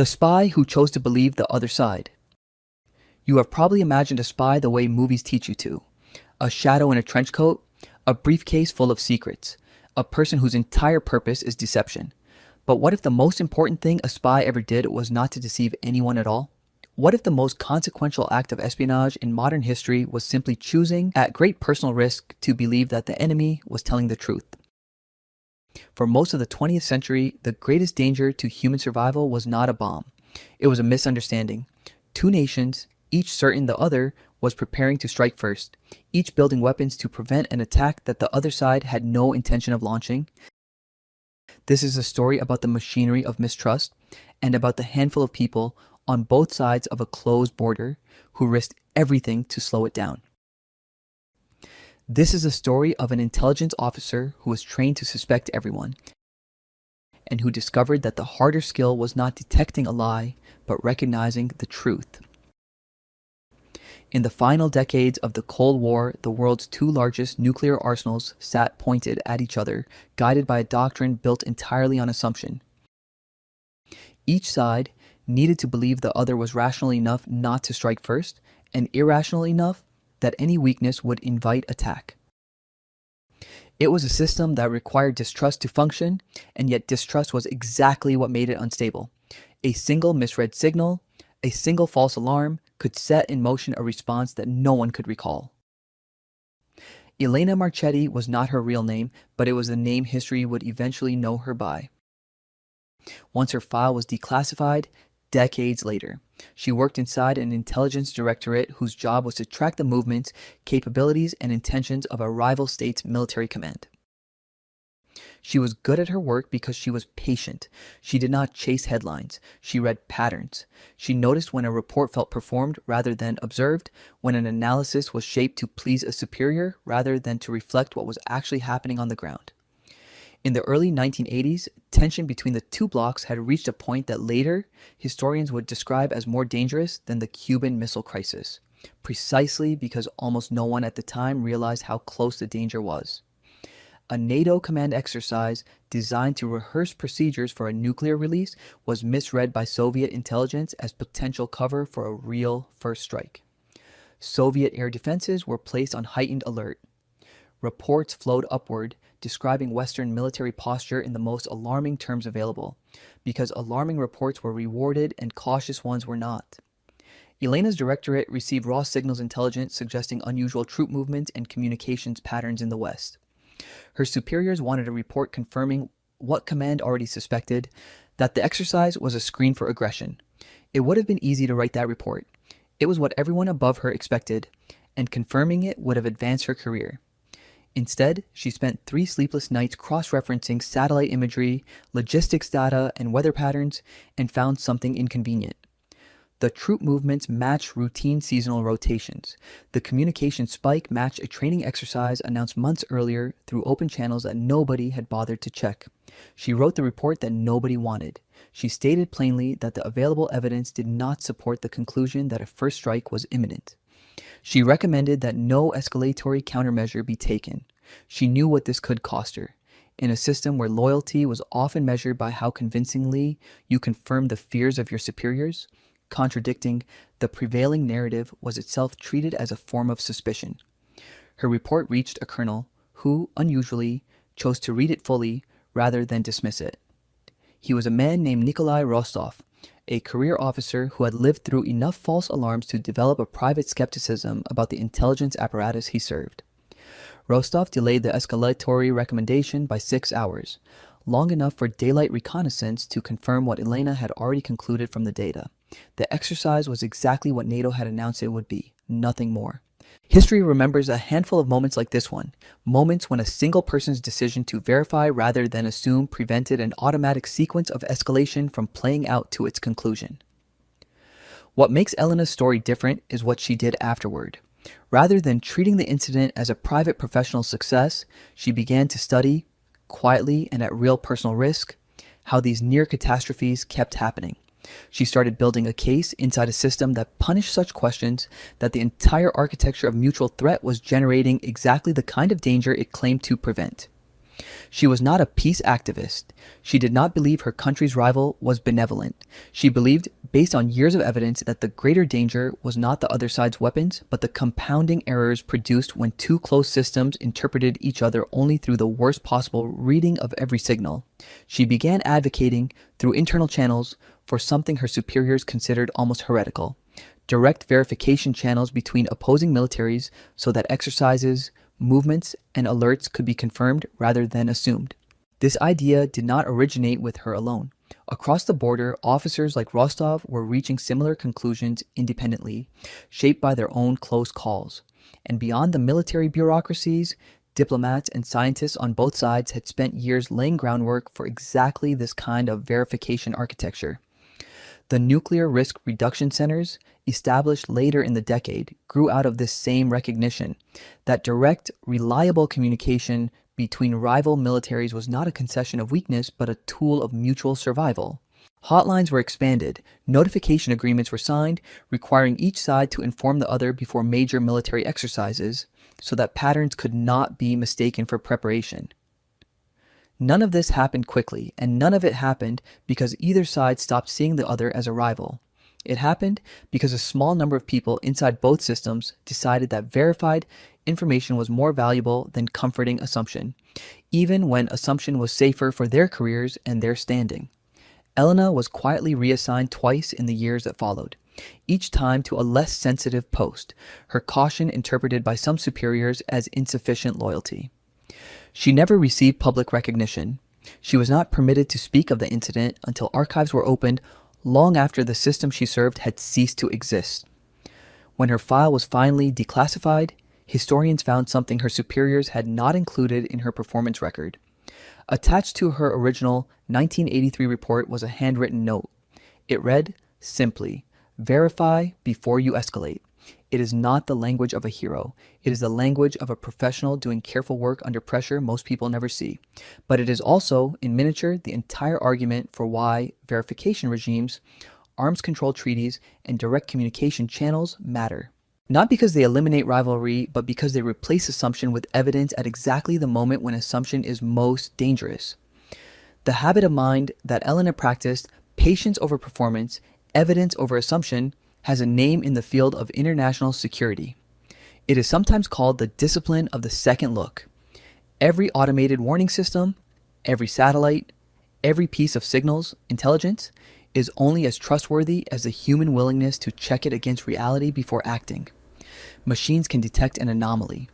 The spy who chose to believe the other side. You have probably imagined a spy the way movies teach you to. A shadow in a trench coat, a briefcase full of secrets, a person whose entire purpose is deception. But what if the most important thing a spy ever did was not to deceive anyone at all? What if the most consequential act of espionage in modern history was simply choosing, at great personal risk, to believe that the enemy was telling the truth? For most of the 20th century, the greatest danger to human survival was not a bomb. It was a misunderstanding. Two nations, each certain the other was preparing to strike first, each building weapons to prevent an attack that the other side had no intention of launching. This is a story about the machinery of mistrust and about the handful of people on both sides of a closed border who risked everything to slow it down. This is a story of an intelligence officer who was trained to suspect everyone and who discovered that the harder skill was not detecting a lie, but recognizing the truth. In the final decades of the Cold War, the world's two largest nuclear arsenals sat pointed at each other, guided by a doctrine built entirely on assumption. Each side needed to believe the other was rational enough not to strike first, and irrational enough that any weakness would invite attack. It was a system that required distrust to function, and yet distrust was exactly what made it unstable. A single misread signal, a single false alarm, could set in motion a response that no one could recall. Elena Marchetti was not her real name, but it was the name history would eventually know her by. Once her file was declassified, decades later, she worked inside an intelligence directorate whose job was to track the movements, capabilities, and intentions of a rival state's military command. She was good at her work because she was patient. She did not chase headlines. She read patterns. She noticed when a report felt performed rather than observed, when an analysis was shaped to please a superior rather than to reflect what was actually happening on the ground. In the early 1980s, tension between the two blocs had reached a point that later historians would describe as more dangerous than the Cuban Missile Crisis, precisely because almost no one at the time realized how close the danger was. A NATO command exercise designed to rehearse procedures for a nuclear release was misread by Soviet intelligence as potential cover for a real first strike. Soviet air defenses were placed on heightened alert. Reports flowed upward, describing Western military posture in the most alarming terms available, because alarming reports were rewarded and cautious ones were not. Elena's directorate received raw signals intelligence suggesting unusual troop movements and communications patterns in the West. Her superiors wanted a report confirming what command already suspected, that the exercise was a screen for aggression. It would have been easy to write that report. It was what everyone above her expected, and confirming it would have advanced her career. Instead, she spent 3 sleepless nights cross-referencing satellite imagery, logistics data, and weather patterns, and found something inconvenient. The troop movements matched routine seasonal rotations. The communication spike matched a training exercise announced months earlier through open channels that nobody had bothered to check. She wrote the report that nobody wanted. She stated plainly that the available evidence did not support the conclusion that a first strike was imminent. She recommended that no escalatory countermeasure be taken. She knew what this could cost her. In a system where loyalty was often measured by how convincingly you confirmed the fears of your superiors, contradicting the prevailing narrative was itself treated as a form of suspicion. Her report reached a colonel who, unusually, chose to read it fully rather than dismiss it. He was a man named Nikolai Rostov, a career officer who had lived through enough false alarms to develop a private skepticism about the intelligence apparatus he served. Rostov delayed the escalatory recommendation by 6 hours, long enough for daylight reconnaissance to confirm what Elena had already concluded from the data. The exercise was exactly what NATO had announced it would be, nothing more. History remembers a handful of moments like this one, moments when a single person's decision to verify rather than assume prevented an automatic sequence of escalation from playing out to its conclusion. What makes Elena's story different is what she did afterward. Rather than treating the incident as a private professional success, she began to study, quietly and at real personal risk, how these near catastrophes kept happening. She started building a case inside a system that punished such questions that the entire architecture of mutual threat was generating exactly the kind of danger it claimed to prevent. She was not a peace activist. She did not believe her country's rival was benevolent. She believed, based on years of evidence, that the greater danger was not the other side's weapons, but the compounding errors produced when two close systems interpreted each other only through the worst possible reading of every signal. She began advocating, through internal channels, for something her superiors considered almost heretical: direct verification channels between opposing militaries so that exercises, movements, and alerts could be confirmed rather than assumed. This idea did not originate with her alone. Across the border, officers like Rostov were reaching similar conclusions independently, shaped by their own close calls. And beyond the military bureaucracies, diplomats and scientists on both sides had spent years laying groundwork for exactly this kind of verification architecture. The nuclear risk reduction centers, established later in the decade, grew out of this same recognition that direct, reliable communication between rival militaries was not a concession of weakness but a tool of mutual survival. Hotlines were expanded, notification agreements were signed, requiring each side to inform the other before major military exercises, so that patterns could not be mistaken for preparation. None of this happened quickly, and none of it happened because either side stopped seeing the other as a rival. It happened because a small number of people inside both systems decided that verified information was more valuable than comforting assumption, even when assumption was safer for their careers and their standing. Elena was quietly reassigned twice in the years that followed, each time to a less sensitive post, her caution interpreted by some superiors as insufficient loyalty. She never received public recognition. She was not permitted to speak of the incident until archives were opened long after the system she served had ceased to exist. When her file was finally declassified, historians found something her superiors had not included in her performance record. Attached to her original 1983 report was a handwritten note. It read, simply, "Verify before you escalate." It is not the language of a hero. It is the language of a professional doing careful work under pressure most people never see. But it is also, in miniature, the entire argument for why verification regimes, arms control treaties, and direct communication channels matter. Not because they eliminate rivalry, but because they replace assumption with evidence at exactly the moment when assumption is most dangerous. The habit of mind that Elena practiced, patience over performance, evidence over assumption, has a name in the field of international security. It is sometimes called the discipline of the second look. Every automated warning system, every satellite, every piece of signals intelligence is only as trustworthy as the human willingness to check it against reality before acting. Machines can detect an anomaly.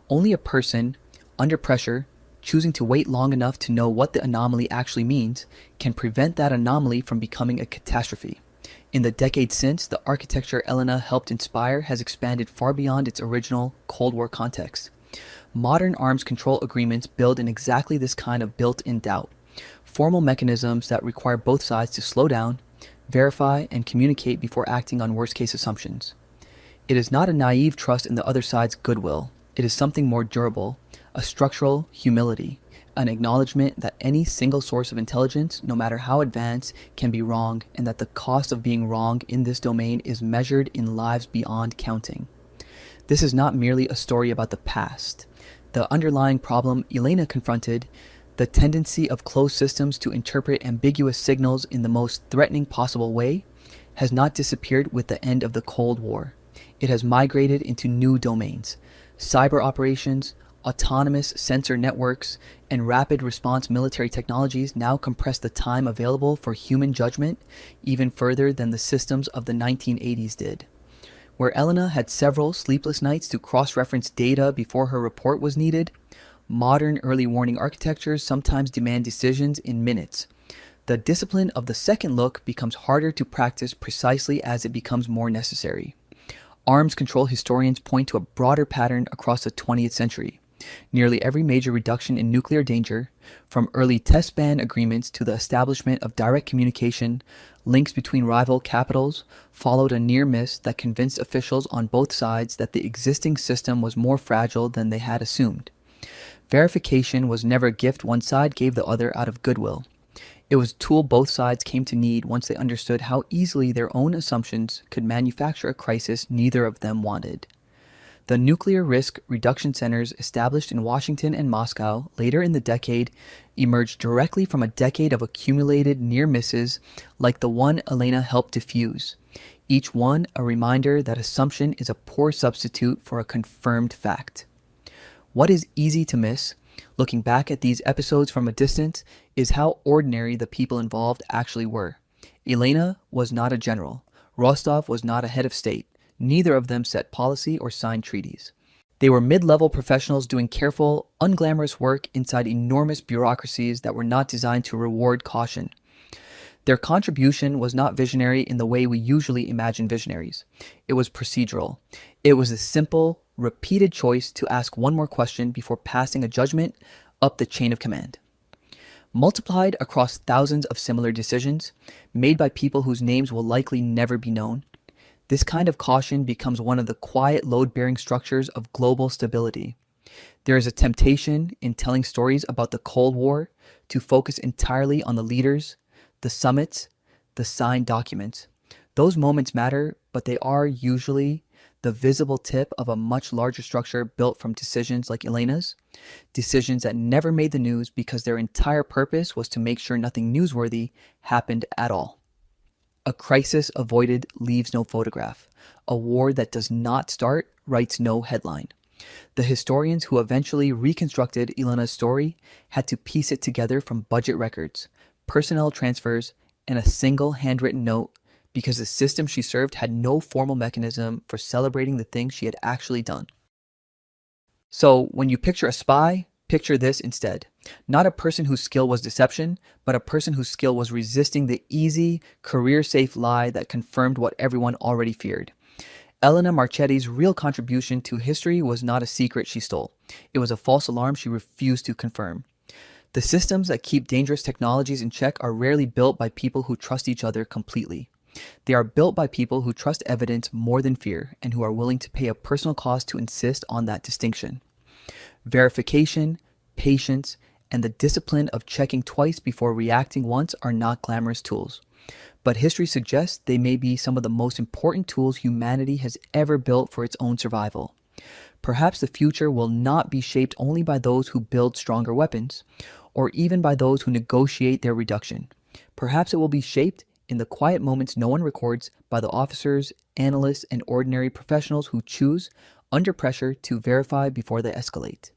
Only a person, under pressure, choosing to wait long enough to know what the anomaly actually means, can prevent that anomaly from becoming a catastrophe. In the decades since, the architecture Elena helped inspire has expanded far beyond its original Cold War context. Modern arms control agreements build in exactly this kind of built-in doubt. Formal mechanisms that require both sides to slow down, verify, and communicate before acting on worst-case assumptions. It is not a naive trust in the other side's goodwill. It is something more durable, a structural humility, an acknowledgement that any single source of intelligence, no matter how advanced, can be wrong, and that the cost of being wrong in this domain is measured in lives beyond counting. This is not merely a story about the past. The underlying problem Elena confronted, the tendency of closed systems to interpret ambiguous signals in the most threatening possible way, has not disappeared with the end of the Cold War. It has migrated into new domains: cyber operations, autonomous sensor networks, and rapid response military technologies now compress the time available for human judgment even further than the systems of the 1980s did. Where Elena had several sleepless nights to cross-reference data before her report was needed, modern early warning architectures sometimes demand decisions in minutes. The discipline of the second look becomes harder to practice precisely as it becomes more necessary. Arms control historians point to a broader pattern across the 20th century. Nearly every major reduction in nuclear danger, from early test ban agreements to the establishment of direct communication, links between rival capitals, followed a near miss that convinced officials on both sides that the existing system was more fragile than they had assumed. Verification was never a gift one side gave the other out of goodwill. It was a tool both sides came to need once they understood how easily their own assumptions could manufacture a crisis neither of them wanted. The nuclear risk reduction centers established in Washington and Moscow later in the decade emerged directly from a decade of accumulated near misses like the one Elena helped diffuse, each one a reminder that assumption is a poor substitute for a confirmed fact. What is easy to miss, looking back at these episodes from a distance, is how ordinary the people involved actually were. Elena was not a general. Rostov was not a head of state. Neither of them set policy or signed treaties. They were mid-level professionals doing careful, unglamorous work inside enormous bureaucracies that were not designed to reward caution. Their contribution was not visionary in the way we usually imagine visionaries. It was procedural. It was a simple, repeated choice to ask one more question before passing a judgment up the chain of command. Multiplied across thousands of similar decisions, made by people whose names will likely never be known, this kind of caution becomes one of the quiet load-bearing structures of global stability. There is a temptation in telling stories about the Cold War to focus entirely on the leaders, the summits, the signed documents. Those moments matter, but they are usually the visible tip of a much larger structure built from decisions like Elena's, decisions that never made the news because their entire purpose was to make sure nothing newsworthy happened at all. A crisis avoided leaves no photograph. A war that does not start writes no headline. The historians who eventually reconstructed Elena's story had to piece it together from budget records, personnel transfers, and a single handwritten note because the system she served had no formal mechanism for celebrating the things she had actually done. So when you picture a spy, picture this instead. Not a person whose skill was deception, but a person whose skill was resisting the easy, career-safe lie that confirmed what everyone already feared. Elena Marchetti's real contribution to history was not a secret she stole. It was a false alarm she refused to confirm. The systems that keep dangerous technologies in check are rarely built by people who trust each other completely. They are built by people who trust evidence more than fear and who are willing to pay a personal cost to insist on that distinction. Verification, patience, and the discipline of checking twice before reacting once are not glamorous tools. But history suggests they may be some of the most important tools humanity has ever built for its own survival. Perhaps the future will not be shaped only by those who build stronger weapons, or even by those who negotiate their reduction. Perhaps it will be shaped in the quiet moments no one records by the officers, analysts, and ordinary professionals who choose, under pressure, to verify before they escalate.